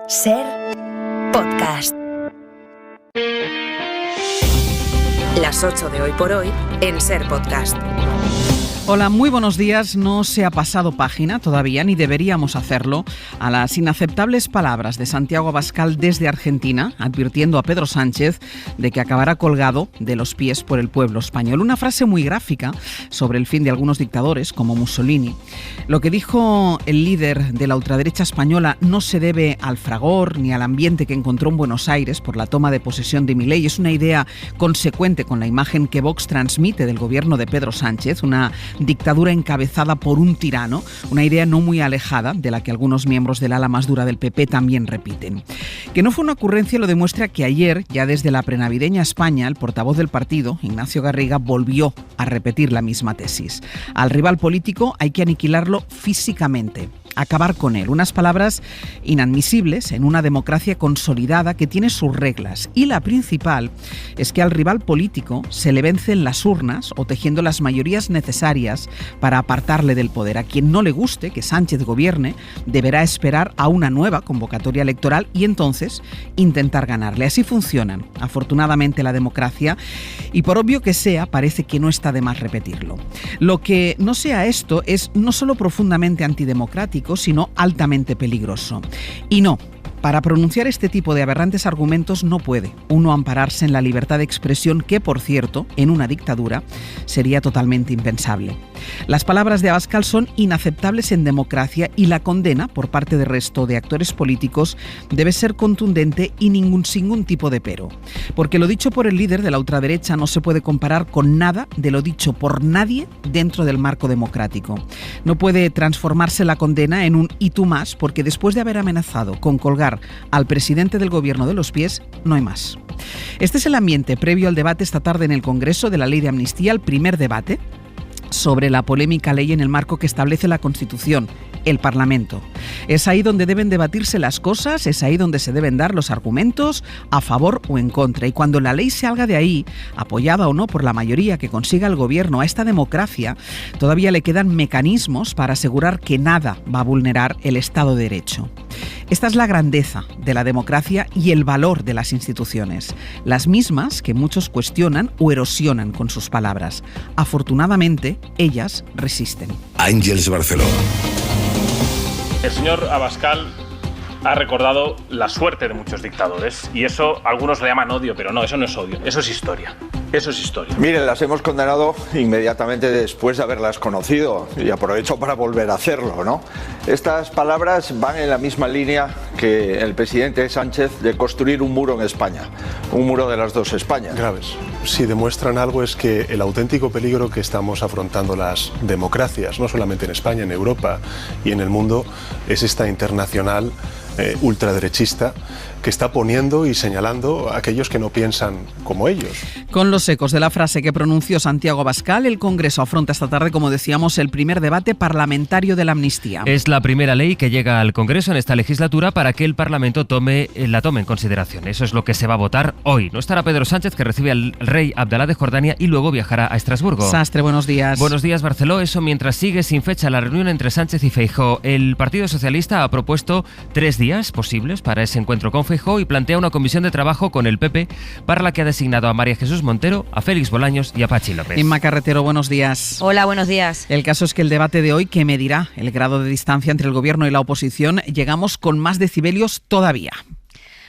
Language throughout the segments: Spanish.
Ser Podcast. Las 8 de hoy por hoy en Ser Podcast. Hola, muy buenos días. No se ha pasado página todavía, ni deberíamos hacerlo, a las inaceptables palabras de Santiago Abascal desde Argentina, advirtiendo a Pedro Sánchez de que acabará colgado de los pies por el pueblo español. Una frase muy gráfica sobre el fin de algunos dictadores, como Mussolini. Lo que dijo el líder de la ultraderecha española no se debe al fragor ni al ambiente que encontró en Buenos Aires por la toma de posesión de Milei. Es una idea consecuente con la imagen que Vox transmite del gobierno de Pedro Sánchez, una dictadura encabezada por un tirano, una idea no muy alejada de la que algunos miembros del ala más dura del PP también repiten. Que no fue una ocurrencia lo demuestra que ayer, ya desde la prenavideña España, el portavoz del partido, Ignacio Garriga, volvió a repetir la misma tesis. Al rival político hay que aniquilarlo físicamente, acabar con él. Unas palabras inadmisibles en una democracia consolidada que tiene sus reglas. Y la principal es que al rival político se le vence en las urnas o tejiendo las mayorías necesarias para apartarle del poder. A quien no le guste que Sánchez gobierne deberá esperar a una nueva convocatoria electoral y entonces intentar ganarle. Así funcionan, afortunadamente, la democracia, y por obvio que sea, parece que no está de más repetirlo. Lo que no sea esto es no solo profundamente antidemocrático, sino altamente peligroso. Y no, para pronunciar este tipo de aberrantes argumentos no puede uno ampararse en la libertad de expresión que, por cierto, en una dictadura sería totalmente impensable. Las palabras de Abascal son inaceptables en democracia y la condena por parte del resto de actores políticos debe ser contundente y sin ningún tipo de pero. Porque lo dicho por el líder de la ultraderecha no se puede comparar con nada de lo dicho por nadie dentro del marco democrático. No puede transformarse la condena en un "y tú más", porque después de haber amenazado con colgar al presidente del gobierno de los pies, no hay más. Este es el ambiente previo al debate esta tarde en el Congreso de la ley de amnistía, el primer debate sobre la polémica ley en el marco que establece la Constitución, el Parlamento. Es ahí donde deben debatirse las cosas, es ahí donde se deben dar los argumentos a favor o en contra. Y cuando la ley salga de ahí, apoyada o no por la mayoría que consiga el gobierno, a esta democracia todavía le quedan mecanismos para asegurar que nada va a vulnerar el Estado de Derecho. Esta es la grandeza de la democracia y el valor de las instituciones, las mismas que muchos cuestionan o erosionan con sus palabras. Afortunadamente, ellas resisten. Ángeles Barceló. El señor Abascal ha recordado la suerte de muchos dictadores y eso algunos le llaman odio, pero no, eso no es odio, eso es historia. Eso es historia. Miren, las hemos condenado inmediatamente después de haberlas conocido y aprovecho para volver a hacerlo, ¿no? Estas palabras van en la misma línea que el presidente Sánchez de construir un muro en España, un muro de las dos Españas. Graves. Si demuestran algo es que el auténtico peligro que estamos afrontando las democracias, no solamente en España, en Europa y en el mundo, es esta internacional ultraderechista que está poniendo y señalando a aquellos que no piensan como ellos. Con los ecos de la frase que pronunció Santiago Abascal, el Congreso afronta esta tarde, como decíamos, el primer debate parlamentario de la amnistía. Es la primera ley que llega al Congreso en esta legislatura para que el Parlamento la tome en consideración. Eso es lo que se va a votar hoy. No estará Pedro Sánchez, que recibe al rey Abdalá de Jordania y luego viajará a Estrasburgo. Sastre, buenos días. Buenos días, Barceló. Eso mientras sigue sin fecha la reunión entre Sánchez y Feijóo. El Partido Socialista ha propuesto 3 días posibles para ese encuentro con Feijóo y plantea una comisión de trabajo con el PP para la que ha designado a María Jesús Montero, a Félix Bolaños y a Patxi López. Inma Carretero, buenos días. Hola, buenos días. El caso es que el debate de hoy, que medirá el grado de distancia entre el gobierno y la oposición, llegamos con más decibelios todavía.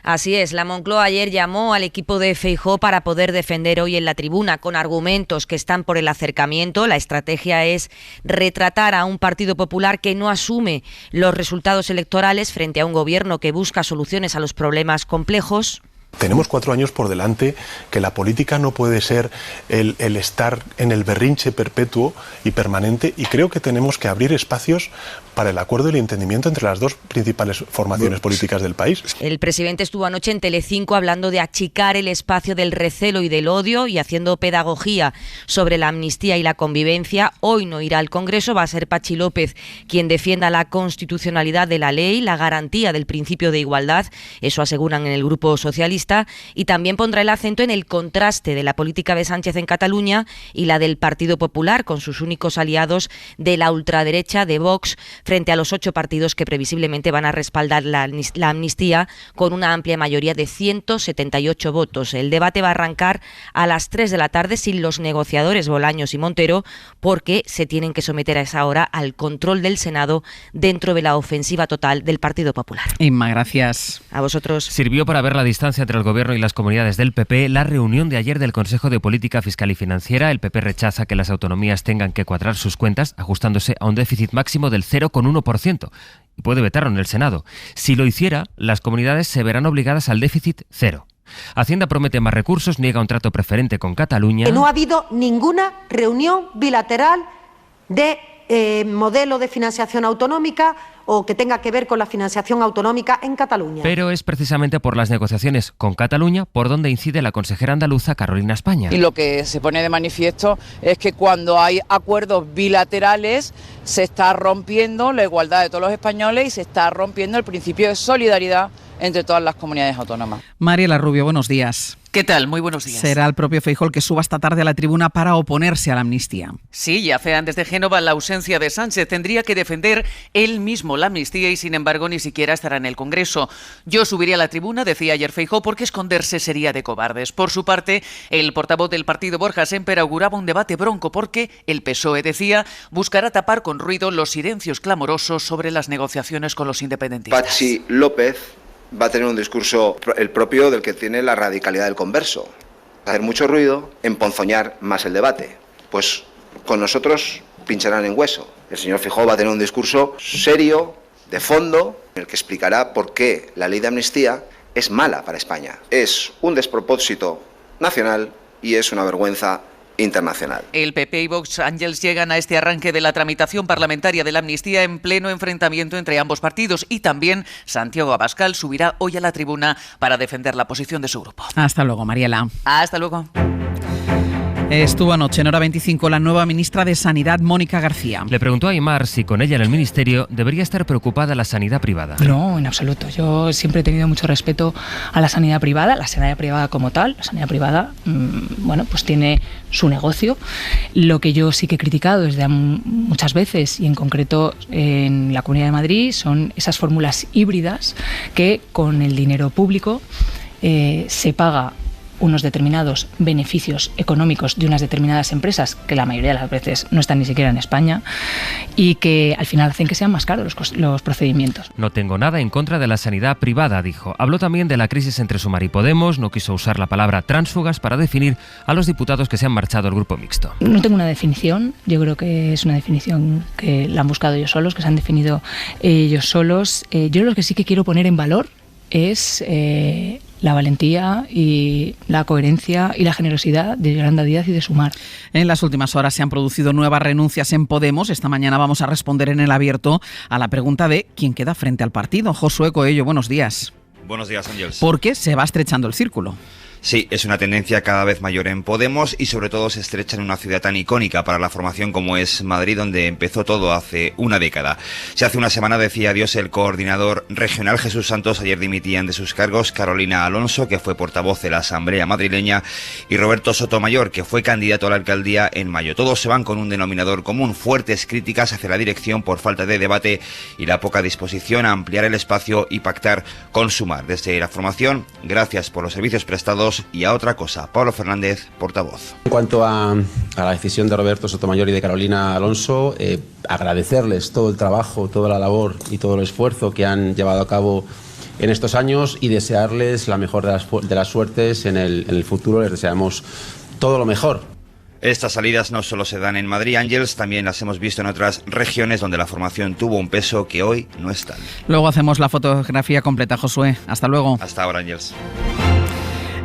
Así es, la Moncloa ayer llamó al equipo de Feijóo para poder defender hoy en la tribuna con argumentos que están por el acercamiento. La estrategia es retratar a un Partido Popular que no asume los resultados electorales frente a un gobierno que busca soluciones a los problemas complejos. Tenemos 4 años por delante, que la política no puede ser el estar en el berrinche perpetuo y permanente, y creo que tenemos que abrir espacios para el acuerdo y el entendimiento entre las dos principales formaciones políticas del país. El presidente estuvo anoche en Telecinco hablando de achicar el espacio del recelo y del odio y haciendo pedagogía sobre la amnistía y la convivencia. Hoy no irá al Congreso, va a ser Patxi López quien defienda la constitucionalidad de la ley, la garantía del principio de igualdad. Eso aseguran en el Grupo Socialista. Socialista, y también pondrá el acento en el contraste de la política de Sánchez en Cataluña y la del Partido Popular, con sus únicos aliados de la ultraderecha de Vox, frente a los 8 partidos que previsiblemente van a respaldar la amnistía con una amplia mayoría de 178 votos. El debate va a arrancar a las 3 de la tarde sin los negociadores Bolaños y Montero, porque se tienen que someter a esa hora al control del Senado dentro de la ofensiva total del Partido Popular. Inma, gracias. A vosotros. Sirvió para ver la distancia entre el Gobierno y las comunidades del PP la reunión de ayer del Consejo de Política Fiscal y Financiera. El PP rechaza que las autonomías tengan que cuadrar sus cuentas, ajustándose a un déficit máximo del 0,1%. Y puede vetarlo en el Senado. Si lo hiciera, las comunidades se verán obligadas al déficit cero. Hacienda promete más recursos, niega un trato preferente con Cataluña. No ha habido ninguna reunión bilateral de modelo de financiación autonómica o que tenga que ver con la financiación autonómica en Cataluña. Pero es precisamente por las negociaciones con Cataluña por donde incide la consejera andaluza Carolina España. Y lo que se pone de manifiesto es que cuando hay acuerdos bilaterales se está rompiendo la igualdad de todos los españoles y se está rompiendo el principio de solidaridad entre todas las comunidades autónomas. Mariela Rubio, buenos días. ¿Qué tal? Muy buenos días. Será el propio Feijóo el que suba esta tarde a la tribuna para oponerse a la amnistía. Sí, ya afean desde Génova la ausencia de Sánchez. Tendría que defender él mismo la amnistía y, sin embargo, ni siquiera estará en el Congreso. Yo subiría a la tribuna, decía ayer Feijóo, porque esconderse sería de cobardes. Por su parte, el portavoz del partido, Borja Sémper, auguraba un debate bronco porque el PSOE, decía, buscará tapar con ruido los silencios clamorosos sobre las negociaciones con los independentistas. Patxi López va a tener un discurso el propio del que tiene la radicalidad del converso. Hacer mucho ruido, emponzoñar más el debate. Pues con nosotros pincharán en hueso. El señor Feijóo va a tener un discurso serio, de fondo, en el que explicará por qué la ley de amnistía es mala para España. Es un despropósito nacional y es una vergüenza internacional. El PP y Vox Ángels llegan a este arranque de la tramitación parlamentaria de la amnistía en pleno enfrentamiento entre ambos partidos, y también Santiago Abascal subirá hoy a la tribuna para defender la posición de su grupo. Hasta luego, Mariela. Hasta luego. Estuvo anoche en Hora 25 la nueva ministra de Sanidad, Mónica García. Le preguntó a Aimar si con ella en el ministerio debería estar preocupada la sanidad privada. No, en absoluto. Yo siempre he tenido mucho respeto a la sanidad privada como tal. La sanidad privada, pues tiene su negocio. Lo que yo sí que he criticado desde muchas veces, y en concreto en la Comunidad de Madrid, son esas fórmulas híbridas que con el dinero público se paga unos determinados beneficios económicos de unas determinadas empresas que la mayoría de las veces no están ni siquiera en España y que al final hacen que sean más caros los procedimientos. No tengo nada en contra de la sanidad privada, dijo. Habló también de la crisis entre Sumar y Podemos, no quiso usar la palabra tránsfugas para definir a los diputados que se han marchado al grupo mixto. No tengo una definición, yo creo que es una definición que la han buscado ellos solos, que se han definido ellos solos. Yo lo que sí que quiero poner en valor es la valentía y la coherencia y la generosidad de Yolanda Díaz y de Sumar. En las últimas horas se han producido nuevas renuncias en Podemos. Esta mañana vamos a responder en el abierto a la pregunta de quién queda frente al partido. Josué Coello, buenos días. Buenos días, Ángels. ¿Por qué se va estrechando el círculo? Sí, es una tendencia cada vez mayor en Podemos y sobre todo se estrecha en una ciudad tan icónica para la formación como es Madrid, donde empezó todo hace una década. Si hace una semana decía adiós el coordinador regional Jesús Santos, ayer dimitían de sus cargos Carolina Alonso, que fue portavoz de la Asamblea madrileña, y Roberto Sotomayor, que fue candidato a la alcaldía en mayo. Todos se van con un denominador común: fuertes críticas hacia la dirección por falta de debate y la poca disposición a ampliar el espacio y pactar con Sumar. Desde la formación, gracias por los servicios prestados. Y a otra cosa, Pablo Fernández, portavoz. En cuanto a la decisión de Roberto Sotomayor y de Carolina Alonso, agradecerles todo el trabajo, toda la labor y todo el esfuerzo que han llevado a cabo en estos años y desearles la mejor de las suertes en el futuro. Les deseamos todo lo mejor. Estas salidas no solo se dan en Madrid, Ángels, también las hemos visto en otras regiones donde la formación tuvo un peso que hoy no es tal. Luego hacemos la fotografía completa, Josué. Hasta luego. Hasta ahora, Ángels.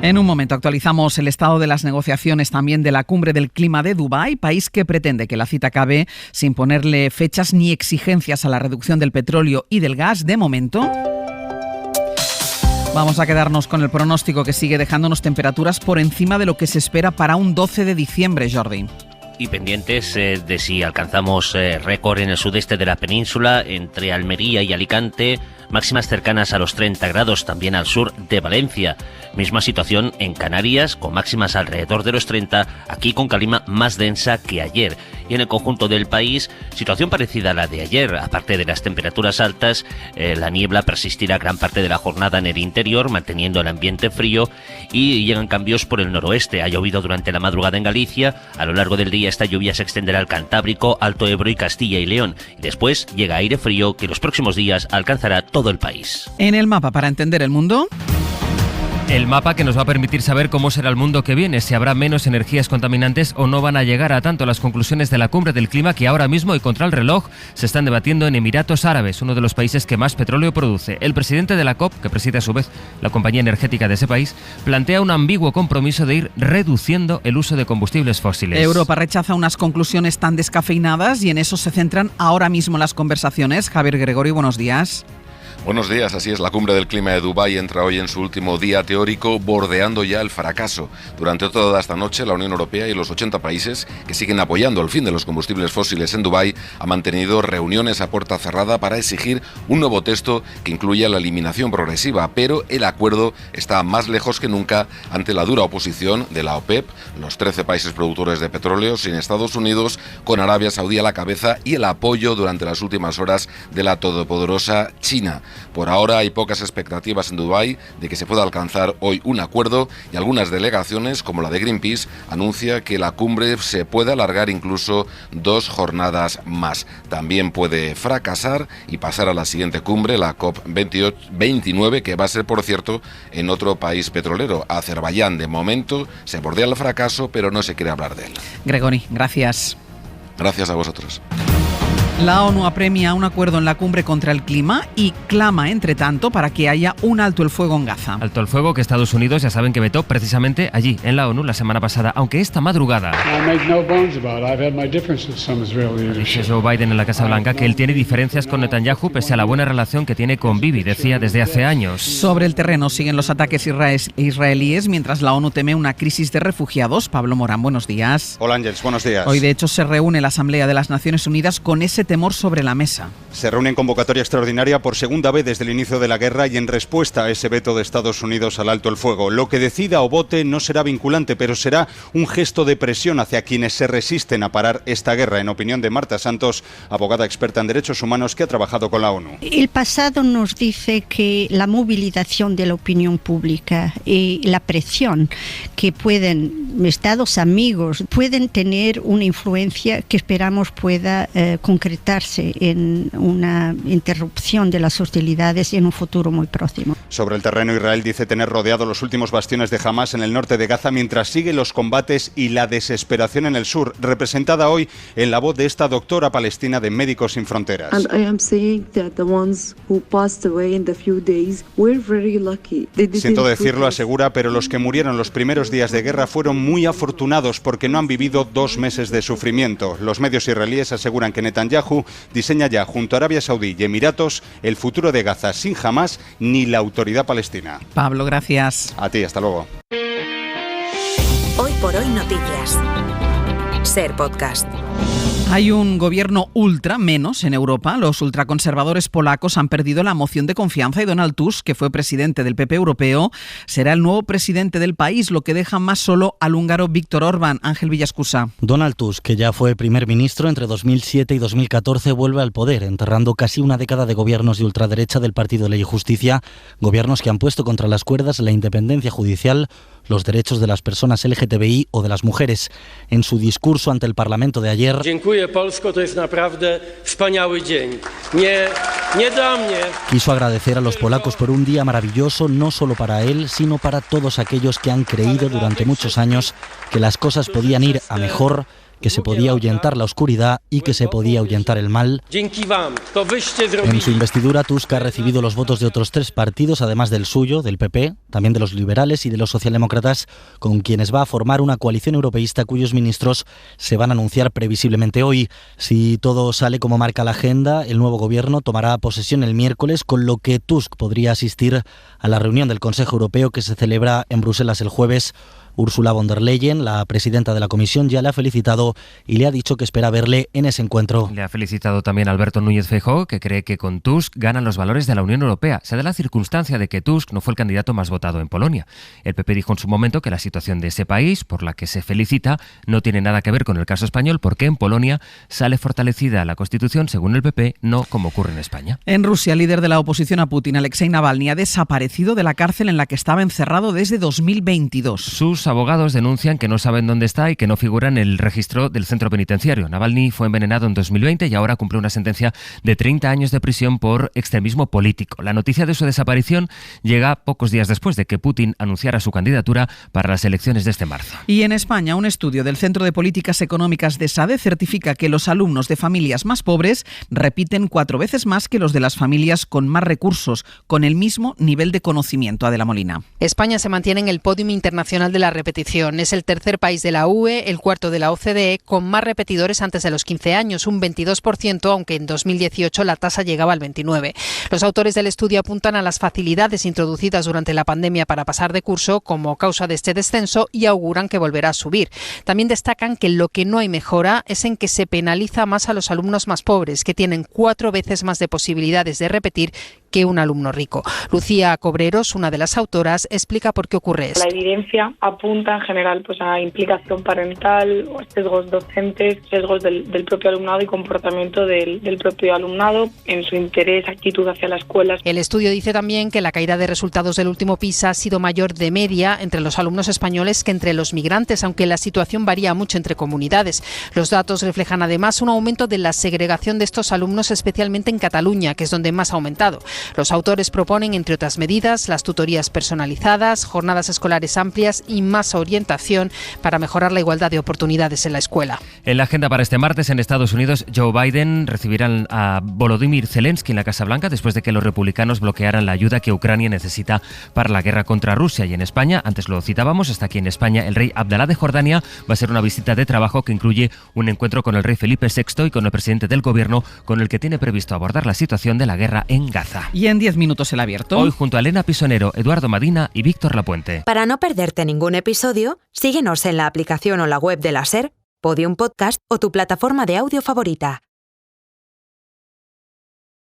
En un momento actualizamos el estado de las negociaciones también de la cumbre del clima de Dubái, país que pretende que la cita acabe sin ponerle fechas ni exigencias a la reducción del petróleo y del gas de momento. Vamos a quedarnos con el pronóstico que sigue dejándonos temperaturas por encima de lo que se espera para un 12 de diciembre, Jordi. Y pendientes de si alcanzamos récord en el sudeste de la península, entre Almería y Alicante. máximas cercanas a los 30 grados también al sur de Valencia. Misma situación en Canarias, con máximas alrededor de los 30, aquí con calima más densa que ayer. Y en el conjunto del país, situación parecida a la de ayer. Aparte de las temperaturas altas, la niebla persistirá gran parte de la jornada en el interior, manteniendo el ambiente frío, y llegan cambios por el noroeste. Ha llovido durante la madrugada en Galicia. A lo largo del día esta lluvia se extenderá al Cantábrico, Alto Ebro y Castilla y León. Y después llega aire frío que los próximos días alcanzará todo el país. En el mapa para entender el mundo. El mapa que nos va a permitir saber cómo será el mundo que viene, si habrá menos energías contaminantes o no van a llegar a tanto las conclusiones de la cumbre del clima que ahora mismo y contra el reloj se están debatiendo en Emiratos Árabes, uno de los países que más petróleo produce. El presidente de la COP, que preside a su vez la compañía energética de ese país, plantea un ambiguo compromiso de ir reduciendo el uso de combustibles fósiles. Europa rechaza unas conclusiones tan descafeinadas y en eso se centran ahora mismo las conversaciones. Javier Gregorio, buenos días. Buenos días, así es, la cumbre del clima de Dubái entra hoy en su último día teórico, bordeando ya el fracaso. Durante toda esta noche, la Unión Europea y los 80 países que siguen apoyando el fin de los combustibles fósiles en Dubái han mantenido reuniones a puerta cerrada para exigir un nuevo texto que incluya la eliminación progresiva, pero el acuerdo está más lejos que nunca ante la dura oposición de la OPEP, los 13 países productores de petróleo, sin Estados Unidos, con Arabia Saudí a la cabeza, y el apoyo durante las últimas horas de la todopoderosa China. Por ahora hay pocas expectativas en Dubái de que se pueda alcanzar hoy un acuerdo, y algunas delegaciones, como la de Greenpeace, anuncia que la cumbre se puede alargar incluso 2 jornadas más. También puede fracasar y pasar a la siguiente cumbre, la COP29, que va a ser, por cierto, en otro país petrolero, Azerbaiyán. De momento se bordea el fracaso, pero no se quiere hablar de él. Gregory, gracias. Gracias a vosotros. La ONU apremia un acuerdo en la cumbre contra el clima y clama, entre tanto, para que haya un alto el fuego en Gaza. Alto el fuego que Estados Unidos ya saben que vetó precisamente allí, en la ONU, la semana pasada, aunque esta madrugada. Dice Joe Biden en la Casa Blanca que él tiene diferencias con Netanyahu pese a la buena relación que tiene con Bibi, decía desde hace años. Sobre el terreno siguen los ataques israelíes mientras la ONU teme una crisis de refugiados. Pablo Morán, buenos días. Hola Ángels, buenos días. Hoy de hecho se reúne la Asamblea de las Naciones Unidas con ese temor sobre la mesa. Se reúne en convocatoria extraordinaria por segunda vez desde el inicio de la guerra y en respuesta a ese veto de Estados Unidos al alto el fuego. Lo que decida o vote no será vinculante, pero será un gesto de presión hacia quienes se resisten a parar esta guerra, en opinión de Marta Santos, abogada experta en derechos humanos que ha trabajado con la ONU. El pasado nos dice que la movilización de la opinión pública y la presión que Estados amigos pueden tener una influencia que esperamos pueda concretarse en una interrupción de las hostilidades en un futuro muy próximo. Sobre el terreno, Israel dice tener rodeado los últimos bastiones de Hamas en el norte de Gaza mientras siguen los combates y la desesperación en el sur, representada hoy en la voz de esta doctora palestina de Médicos Sin Fronteras. Siento decirlo, asegura, pero los que murieron los primeros días de guerra fueron muy afortunados porque no han vivido 2 meses de sufrimiento. Los medios israelíes aseguran que Netanyahu diseña ya junto a Arabia Saudí y Emiratos el futuro de Gaza sin Hamas ni la autoridad palestina. Pablo, gracias. A ti, hasta luego. Hoy por hoy noticias. Ser podcast. Hay un gobierno ultra menos en Europa. Los ultraconservadores polacos han perdido la moción de confianza y Donald Tusk, que fue presidente del PP europeo, será el nuevo presidente del país, lo que deja más solo al húngaro Viktor Orbán. Ángel Villascusa. Donald Tusk, que ya fue primer ministro entre 2007 y 2014, vuelve al poder, enterrando casi una década de gobiernos de ultraderecha del Partido Ley y Justicia, gobiernos que han puesto contra las cuerdas la independencia judicial, los derechos de las personas LGTBI o de las mujeres. En su discurso ante el Parlamento de ayer, quiso agradecer a los polacos por un día maravilloso, no solo para él, sino para todos aquellos que han creído durante muchos años que las cosas podían ir a mejor, que se podía ahuyentar la oscuridad y que se podía ahuyentar el mal. En su investidura, Tusk ha recibido los votos de otros 3 partidos, además del suyo, del PP, también de los liberales y de los socialdemócratas, con quienes va a formar una coalición europeísta cuyos ministros se van a anunciar previsiblemente hoy. Si todo sale como marca la agenda, el nuevo gobierno tomará posesión el miércoles, con lo que Tusk podría asistir a la reunión del Consejo Europeo que se celebra en Bruselas el jueves. Ursula von der Leyen, la presidenta de la Comisión, ya le ha felicitado y le ha dicho que espera verle en ese encuentro. Le ha felicitado también Alberto Núñez Feijóo, que cree que con Tusk ganan los valores de la Unión Europea. Se da la circunstancia de que Tusk no fue el candidato más votado en Polonia. El PP dijo en su momento que la situación de ese país, por la que se felicita, no tiene nada que ver con el caso español, porque en Polonia sale fortalecida la Constitución, según el PP, no como ocurre en España. En Rusia, el líder de la oposición a Putin, Alexei Navalny, ha desaparecido de la cárcel en la que estaba encerrado desde 2022. Sus abogados denuncian que no saben dónde está y que no figura en el registro del centro penitenciario. Navalny fue envenenado en 2020 y ahora cumple una sentencia de 30 años de prisión por extremismo político. La noticia de su desaparición llega pocos días después de que Putin anunciara su candidatura para las elecciones de este marzo. Y en España, un estudio del Centro de Políticas Económicas de SADE certifica que los alumnos de familias más pobres repiten 4 veces más que los de las familias con más recursos, con el mismo nivel de conocimiento. Adela Molina. España se mantiene en el podio internacional de la repetición. Es el tercer país de la UE, el cuarto de la OCDE, con más repetidores antes de los 15 años, un 22%, aunque en 2018 la tasa llegaba al 29%. Los autores del estudio apuntan a las facilidades introducidas durante la pandemia para pasar de curso como causa de este descenso y auguran que volverá a subir. También destacan que lo que no hay mejora es en que se penaliza más a los alumnos más pobres, que tienen 4 veces más de posibilidades de repetir que un alumno rico. Lucía Cobreros, una de las autoras, explica por qué ocurre esto. La evidencia apunta en general a implicación parental, sesgos docentes, sesgos del propio alumnado y comportamiento del propio alumnado en su interés, actitud hacia la escuela. El estudio dice también que la caída de resultados del último PISA ha sido mayor de media entre los alumnos españoles que entre los migrantes, aunque la situación varía mucho entre comunidades. Los datos reflejan además un aumento de la segregación de estos alumnos, especialmente en Cataluña, que es donde más ha aumentado. Los autores proponen, entre otras medidas, las tutorías personalizadas, jornadas escolares amplias y más orientación para mejorar la igualdad de oportunidades en la escuela. En la agenda para este martes, en Estados Unidos, Joe Biden recibirá a Volodymyr Zelensky en la Casa Blanca después de que los republicanos bloquearan la ayuda que Ucrania necesita para la guerra contra Rusia. Y en España, antes lo citábamos, está aquí en España el rey Abdalá de Jordania. Va a ser una visita de trabajo que incluye un encuentro con el rey Felipe VI y con el presidente del gobierno, con el que tiene previsto abordar la situación de la guerra en Gaza. Y en 10 minutos el abierto. Hoy junto a Elena Pisonero, Eduardo Madina y Víctor Lapuente. Para no perderte ningún episodio, síguenos en la aplicación o la web de la SER, Podium Podcast o tu plataforma de audio favorita.